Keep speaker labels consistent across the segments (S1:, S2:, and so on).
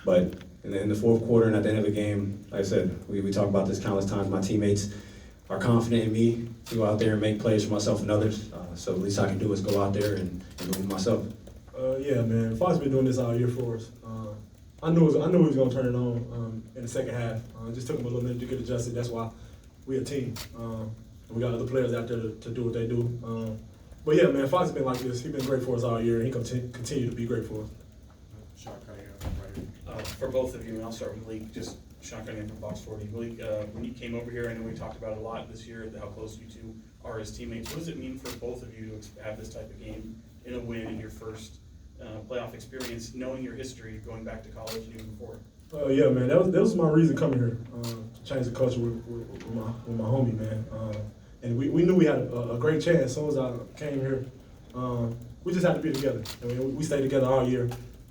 S1: But in the fourth quarter and at the end of the game, like I said, we talk about this countless times. My teammates are confident in me to go out there and make plays for myself and others. So the least I can do is go out there and move myself.
S2: Yeah, man. Fox been doing this all year for us. I knew he was gonna turn it on in the second half. It just took him a little minute to get adjusted. That's why we're a team. We got other players out there to do what they do. But yeah, man, Fox has been like this. He's been great for us all year, and he continue to be great for us.
S3: For both of you, and I'll start with Malik, just shotgun in from Box 40. Malik, when you came over here, I know we talked about it a lot this year, how close you two are as teammates. What does it mean for both of you to have this type of game in a win in your first playoff experience, knowing your history going back to college and even before?
S2: Yeah, man, that was my reason coming here, to change the culture with my homie, man. And we knew we had a great chance as soon as I came here. We just had to be together. I mean, we stayed together all year.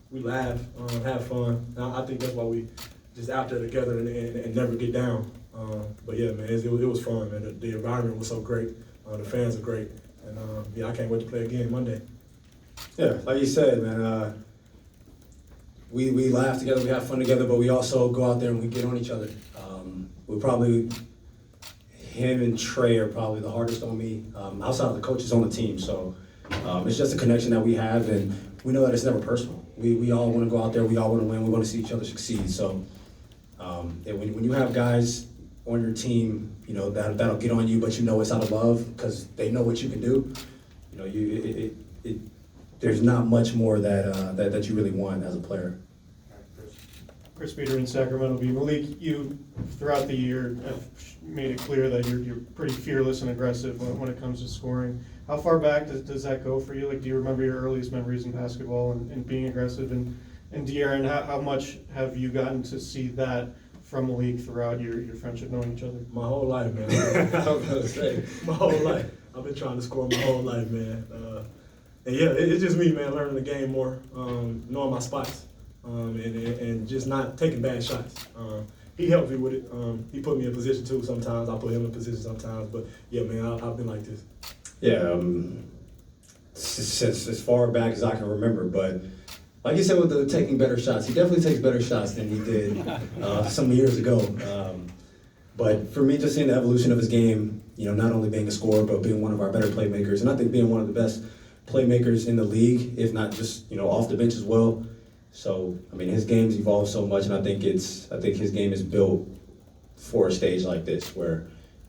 S2: We laugh, have fun. And I think that's why we just out there together and never get down. But yeah, man, it was fun, man. The environment was so great. The fans are great. And yeah, I can't wait to play again Monday.
S1: Yeah, like you said, man, we laugh together, we have fun together, but we also go out there and we get on each other. Him and Trey are probably the hardest on me, outside of the coaches on the team. So it's just a connection that we have, and we know that it's never personal. We all want to go out there, we all want to win, we want to see each other succeed. So when you have guys on your team, you know, that'll get on you, but you know it's out of love because they know what you can do. You know, there's not much more that you really want as a player.
S4: Chris Peter in Sacramento. Malik, you throughout the year have made it clear that you're pretty fearless and aggressive when it comes to scoring. How far back does that go for you? Like, do you remember your earliest memories in basketball and being aggressive? And De'Aaron, how much have you gotten to see that from Malik throughout your friendship, knowing each other?
S2: My whole life, man. I was gonna say, my whole life. I've been trying to score my whole life, man. And yeah, it's just me, man, learning the game more, knowing my spots, and just not taking bad shots. He helped me with it. He put me in position too sometimes. I put him in position sometimes. But yeah, man, I've been like this.
S1: Yeah, since as far back as I can remember, but like you said with the taking better shots, he definitely takes better shots than he did some years ago. But for me, just seeing the evolution of his game, you know, not only being a scorer, but being one of our better playmakers, and I think being one of the best playmakers in the league, if not just, you know, off the bench as well. So, I mean, his game's evolved so much, and I think his game is built for a stage like this, where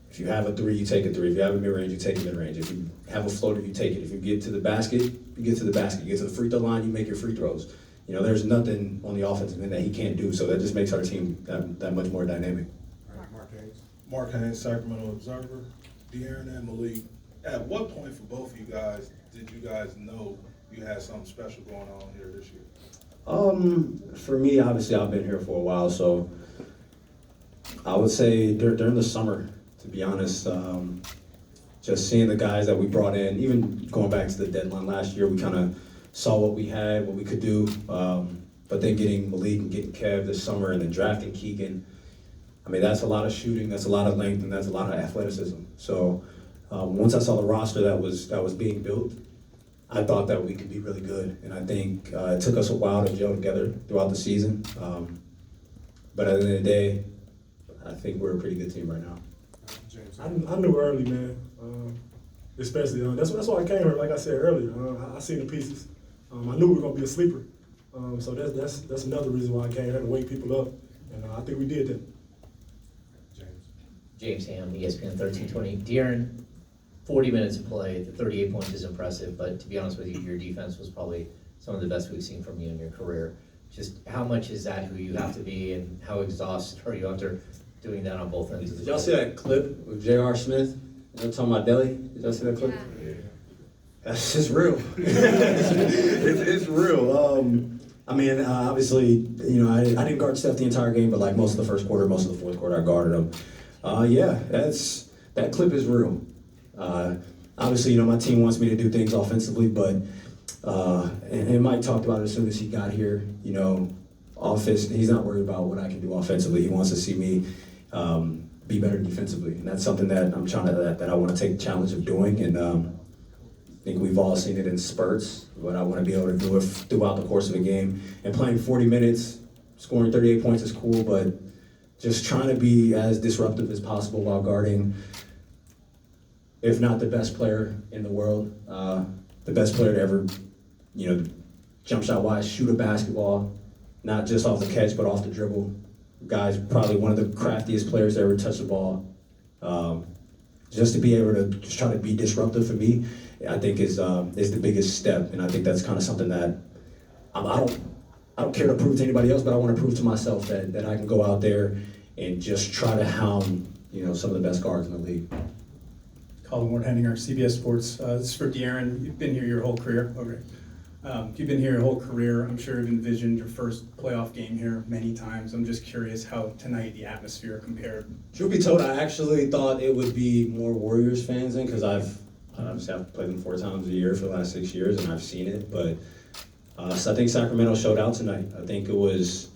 S1: if you have a three, you take a three. If you have a mid-range, you take a mid-range. If you have a floater, you take it. If you get to the basket, you get to the basket. You get to the free throw line, you make your free throws. You know, there's nothing on the offensive end that he can't do, so that just makes our team that much more dynamic.
S5: All right, Mark Haynes, Sacramento Observer. De'Aaron and Malik, at what point for both of you guys did you guys know you had something special going on here this year?
S1: For me, obviously, I've been here for a while, so I would say during the summer, to be honest, just seeing the guys that we brought in, even going back to the deadline last year, we kind of saw what we had, what we could do, but then getting Malik and getting Kev this summer and then drafting Keegan, I mean, that's a lot of shooting, that's a lot of length, and that's a lot of athleticism. So once I saw the roster that was being built, I thought that we could be really good, and I think it took us a while to gel together throughout the season. But at the end of the day, I think we're a pretty good team right now.
S2: I knew early, man. Especially that's why I came here. Like I said earlier, I seen the pieces. I knew we were gonna be a sleeper. So that's another reason why I came here to wake people up, and I think we did that.
S6: James Ham, ESPN 1320. De'Aaron, 40 minutes of play, the 38 points is impressive, but to be honest with you, your defense was probably some of the best we've seen from you in your career. Just how much is that who you have to be, and how exhausted are you after doing that on both ends of the
S1: Did y'all
S6: court?
S1: see that clip with J.R. Smith? You know, talking about Delhi? Did y'all see that clip?
S7: Yeah.
S1: That's just real. it's real. I mean, obviously, you know, I didn't guard Steph the entire game, but like most of the first quarter, most of the fourth quarter, I guarded him. Yeah, that clip is real. Obviously, you know, my team wants me to do things offensively, but and Mike talked about it as soon as he got here. You know, he's not worried about what I can do offensively. He wants to see me be better defensively, and that's something that I'm trying to that I want to take the challenge of doing. And I think we've all seen it in spurts, but I want to be able to do it throughout the course of a game. And playing 40 minutes, scoring 38 points is cool, but just trying to be as disruptive as possible while guarding, if not the best player in the world, the best player to ever, jump shot wise, shoot a basketball, not just off the catch, but off the dribble. Guy's probably one of the craftiest players to ever touch the ball. Just to be able to just try to be disruptive for me, I think is the biggest step, and I think that's kind of something that I don't care to prove to anybody else, but I want to prove to myself that I can go out there and just try to hound, some of the best guards in the league.
S7: Colin Ward-Henninger, CBS Sports. This is for De'Aaron. You've been here your whole career. Okay. You've been here your whole career. I'm sure you've envisioned your first playoff game here many times. I'm just curious how tonight the atmosphere compared.
S1: Truth be told, I actually thought it would be more Warriors fans in, because I've played them 4 times a year for the last 6 years, and I've seen it. But so I think Sacramento showed out tonight. I think it was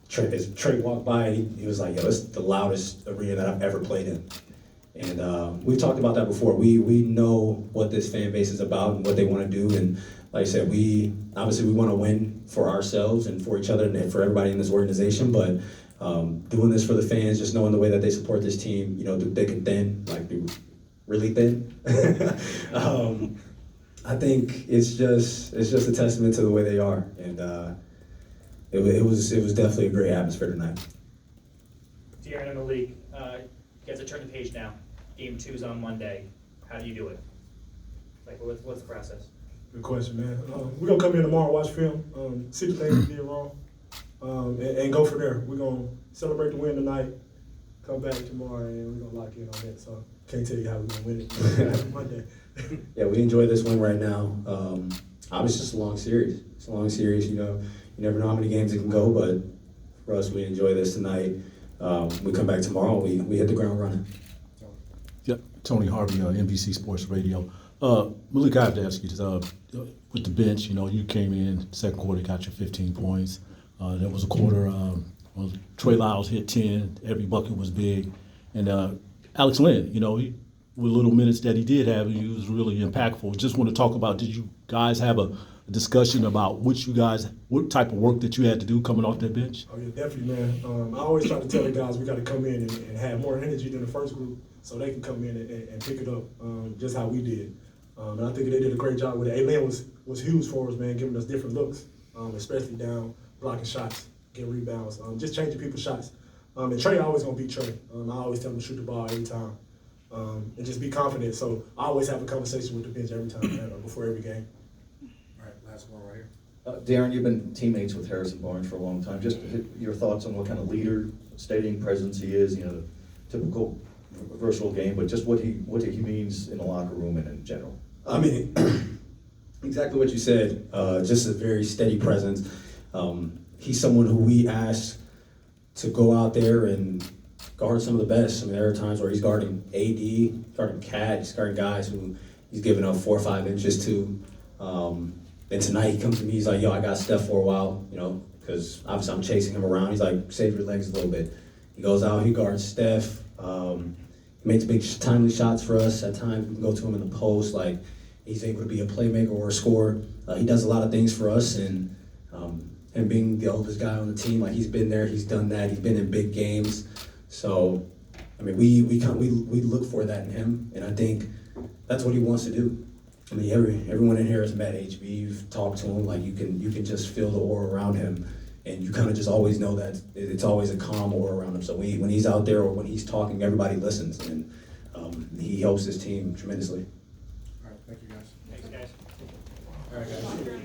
S1: Trey walked by and he was like, "Yo, it's the loudest arena that I've ever played in." And we've talked about that before. We know what this fan base is about and what they want to do. And like I said, we want to win for ourselves and for each other and for everybody in this organization. But doing this for the fans, just knowing the way that they support this team, through thick and thin, like through really thin. I think it's just a testament to the way they are. And it was definitely a great atmosphere tonight.
S8: De'Aaron and Malik, you guys have turned the page now. Game 2's on Monday. How do you do it? Like, what's the process?
S2: Good question, man. We're going to come in tomorrow, watch film, see the things we did wrong, and go from there. We're going to celebrate the win tonight, come back tomorrow, and we're going to lock in on that. So can't tell you how we're going to win it Monday.
S1: Yeah, we enjoy this win right now. Obviously, it's a long series. It's a long series, You never know how many games it can go, but for us, we enjoy this tonight. We come back tomorrow, we hit the ground running.
S9: Yep, Tony Harvey, NBC Sports Radio. Malik, I have to ask you this. With the bench, you came in, second quarter, got your 15 points. There was a quarter, Trey Lyles hit 10, every bucket was big. And Alex Lynn, with little minutes that he did have, he was really impactful. Just want to talk about, did you guys have a discussion about what type of work that you had to do coming off that bench?
S2: Oh, yeah, definitely, man. I always try to tell the guys we got to come in and have more energy than the first group so they can come in and pick it up just how we did. And I think they did a great job with it. A-Man was huge for us, man, giving us different looks, especially down, blocking shots, getting rebounds, just changing people's shots. And Trey always going to beat Trey. I always tell him to shoot the ball every time and just be confident. So I always have a conversation with the bench every time, man, before every game.
S5: All right, last one right here.
S10: De'Aaron, you've been teammates with Harrison Barnes for a long time. Just your thoughts on what kind of leader, stadium presence he is, typical versatile game, but just what he means in the locker room and in general.
S1: I mean, exactly what you said. Just a very steady presence. He's someone who we ask to go out there and guard some of the best. I mean, there are times where he's guarding AD, guarding Cat, he's guarding guys who he's giving up 4 or 5 inches to. And tonight he comes to me, he's like, "Yo, I got Steph for a while," because obviously I'm chasing him around. He's like, "Save your legs a little bit." He goes out, he guards Steph. He makes big timely shots for us. At times we can go to him in the post. Like, he's able to be a playmaker or a scorer. He does a lot of things for us, and him being the oldest guy on the team, like, he's been there, he's done that, he's been in big games. So, I mean, we look for that in him, and I think that's what he wants to do. I mean, everyone in here has met HB. You've talked to him. Like, you can just feel the aura around him, and you kind of just always know that it's always a calm aura around him. So when he's out there or when he's talking, everybody listens, and he helps his team tremendously.
S5: All right, thank you, guys.
S8: Thanks, guys.
S5: All right, guys.